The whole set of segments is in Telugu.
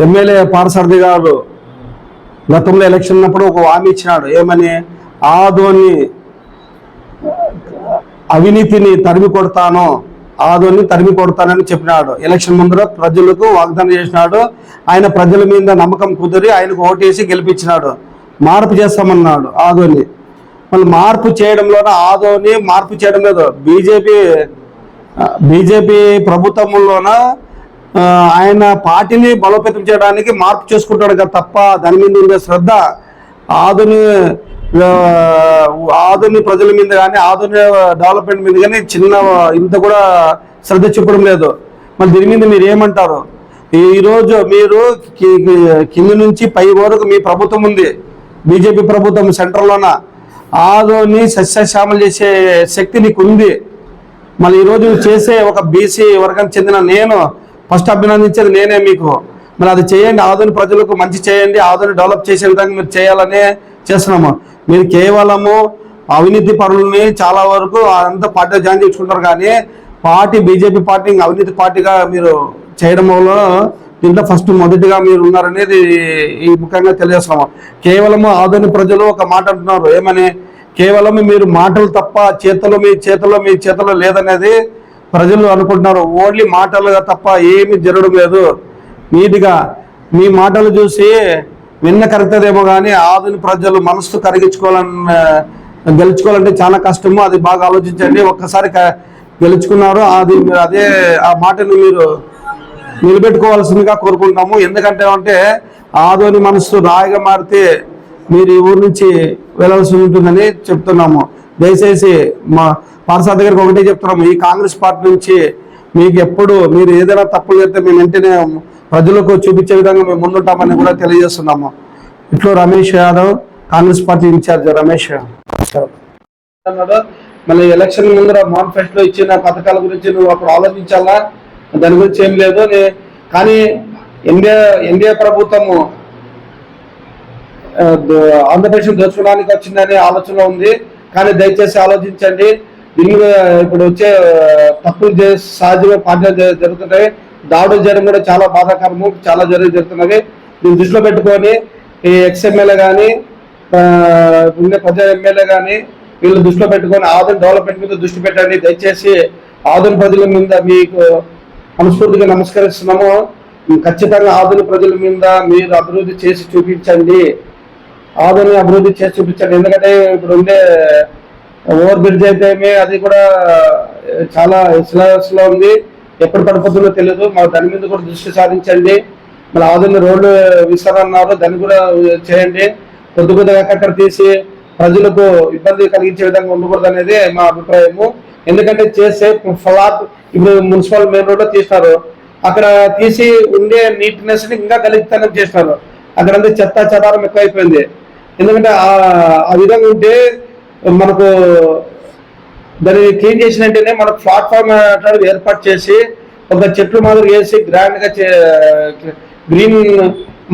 ఎమ్మెల్యే పార్సారథి గారు గతంలో ఎలక్షన్ ఉన్నప్పుడు ఒక హామీ ఇచ్చినాడు. ఏమని? ఆదోని అవినీతిని తరిమి కొడతాను, ఆదోని తరిమి కొడతానని చెప్పినాడు. ఎలక్షన్ ముందర ప్రజలకు వాగ్దానం చేసినాడు. ఆయన ప్రజల మీద నమ్మకం కుదిరి ఆయనకు ఓటేసి గెలిపించినాడు. మార్పు చేస్తామన్నాడు ఆదోని. మళ్ళీ మార్పు చేయడంలోనే ఆదోని మార్పు చేయడం లేదు. బీజేపీ ప్రభుత్వంలోన ఆయన పార్టీని బలోపేతం చేయడానికి మార్పు చేసుకుంటాడు కదా తప్ప దాని మీద ఉండే శ్రద్ధ ఆదోని ప్రజల మీద కానీ ఆదోని డెవలప్మెంట్ మీద కానీ ఇంత కూడా శ్రద్ధ చూపడం లేదు. మరి దీని మీద మీరు ఏమంటారు? ఈరోజు మీరు కింద నుంచి పై వరకు మీ ప్రభుత్వం ఉంది, బీజేపీ ప్రభుత్వం సెంట్రల్లోన. ఆదోని సస్యశ్యామలు చేసే శక్తి నీకు ఉంది. మళ్ళీ ఈరోజు చేసే ఒక బీసీ వర్గానికి చెందిన నేను ఫస్ట్ అభినందించేది నేనే మీకు. మరి అది చేయండి, ఆదోని ప్రజలకు మంచి చేయండి, ఆదోని డెవలప్ చేసే విధంగా మీరు చేయాలనే చేస్తున్నాము. మీరు కేవలము అవినీతి పరులని చాలా వరకు అంతా పార్టీలో జాయిన్ చేసుకుంటారు, కానీ బీజేపీ పార్టీ అవినీతి పార్టీగా మీరు చేయడం వల్ల దీంట్లో మొదటిగా మీరు ఉన్నారనేది ఈ ముఖ్యంగా తెలియజేస్తున్నాము. కేవలము ఆదోని ప్రజలు ఒక మాట అంటున్నారు. ఏమని? కేవలం మీరు మాటలు తప్ప మీ చేతిలో లేదనేది ప్రజలు అనుకుంటున్నారు. ఓన్లీ మాటలుగా తప్ప ఏమీ జరగడం లేదు. నీట్గా మీ మాటలు చూసి విన్న కరెక్టదేమో కానీ ఆదోని ప్రజలు మనసు గెలుచుకోవాలంటే చాలా కష్టము. అది బాగా ఆలోచించండి. ఒక్కసారి గెలుచుకున్నారు, అదే ఆ మాటను మీరు నిలబెట్టుకోవాల్సిందిగా కోరుకుంటాము. ఎందుకంటే ఆదోని మనసు రాయిగా మారితే మీరు ఈ ఊరు నుంచి వెళ్ళాల్సి ఉంటుందని చెప్తున్నాము. దయచేసి మా పార్సారథి గారికి ఒకటే చెప్తున్నాము, ఈ కాంగ్రెస్ పార్టీ నుంచి మీకు ఎప్పుడు మీరు ఏదైనా తప్పులు చేస్తే మేము వెంటనే ప్రజలకు చూపించే విధంగా మేము ముందుంటామని కూడా తెలియజేస్తున్నాము. ఇట్లో రమేష్ యాదవ్, కాంగ్రెస్ పార్టీ ఇన్ఛార్జ్ రమేష్ అన్నాడు. మళ్ళీ ఎలక్షన్ ముందర మానిఫెస్టోలో ఇచ్చిన పథకాల గురించి నువ్వు అప్పుడు ఆలోచించాలా, దాని గురించి ఏం లేదు. కానీ ఎన్డీఏ ప్రభుత్వము ఆంధ్రప్రదేశ్ దోచుకోవడానికి వచ్చిందనే ఆలోచన ఉంది. కానీ దయచేసి ఆలోచించండి. దీన్ని ఇప్పుడు వచ్చే తప్పులు సహజంగా పార్టీలు జరుగుతుంటాయి. దాడులు జరగడం కూడా చాలా బాధాకరము, చాలా జరుగుతున్నవి. దీన్ని దృష్టిలో పెట్టుకొని ఈ ఎక్స్ఎమ్మెల్యే కానీ ప్రజా ఎమ్మెల్యే కానీ వీళ్ళు దృష్టిలో పెట్టుకొని ఆదోని డెవలప్మెంట్ మీద దృష్టి పెట్టండి. దయచేసి ఆదోని ప్రజల మీద మీకు మనస్ఫూర్తిగా నమస్కరిస్తున్నాము. ఖచ్చితంగా ఆదోని ప్రజల మీద మీరు అభివృద్ధి చేసి చూపించండి. ఎందుకంటే ఇప్పుడు ఉండే ఓవర్ బ్రిడ్జ్ అయితే అది కూడా చాలా సిలబస్లో ఉంది. ఎప్పుడు పడిపోతుందో తెలియదు. మా దాని మీద కూడా దృష్టి సారించండి. మళ్ళీ ఆదోని రోడ్లు విస్తరన్నారు, దాన్ని కూడా చేయండి. కొద్దిగా అక్కడ తీసి ప్రజలకు ఇబ్బంది కలిగించే విధంగా ఉండకూడదు అనేది మా అభిప్రాయము. ఎందుకంటే చేసే ఫ్లాట్ ఇప్పుడు మున్సిపల్ మెయిన్ రోడ్లో తీస్తారు, అక్కడ తీసి ఉండే నీట్నెస్ ని ఇంకా గలితనం చేస్తారు. అక్కడంతా చెత్త చెదారం ఎక్కువైపోయింది. ఎందుకంటే ఆ విధంగా ఉంటే మనకు దాన్ని క్లీన్ చేసినట్టేనే మనకు ప్లాట్ఫామ్ ఏర్పాటు చేసి ఒక చెట్లు మాదిరి వేసి గ్రాండ్గా గ్రీన్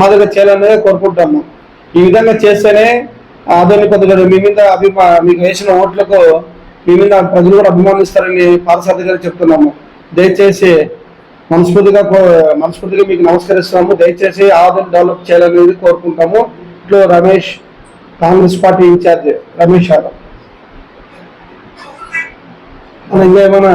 మాదిరిగా చేయాలనేది కోరుకుంటాము. ఈ విధంగా చేస్తేనే ఆదోని కొద్దిగా మీ మీద మీకు వేసిన ఓట్లకు మీ మీద ప్రజలు కూడా అభిమానిస్తారని పార్సారథి గారు చెప్తున్నాము. దయచేసి మనస్ఫూర్తిగా మీకు నమస్కరిస్తున్నాము. దయచేసి ఆదోని డెవలప్ చేయాలనేది కోరుకుంటాము. ఇట్లో రమేష్, కాంగ్రెస్ పార్టీ ఇన్ఛార్జ్ రమేష్ యాదవ్. ఇంకా ఏమైనా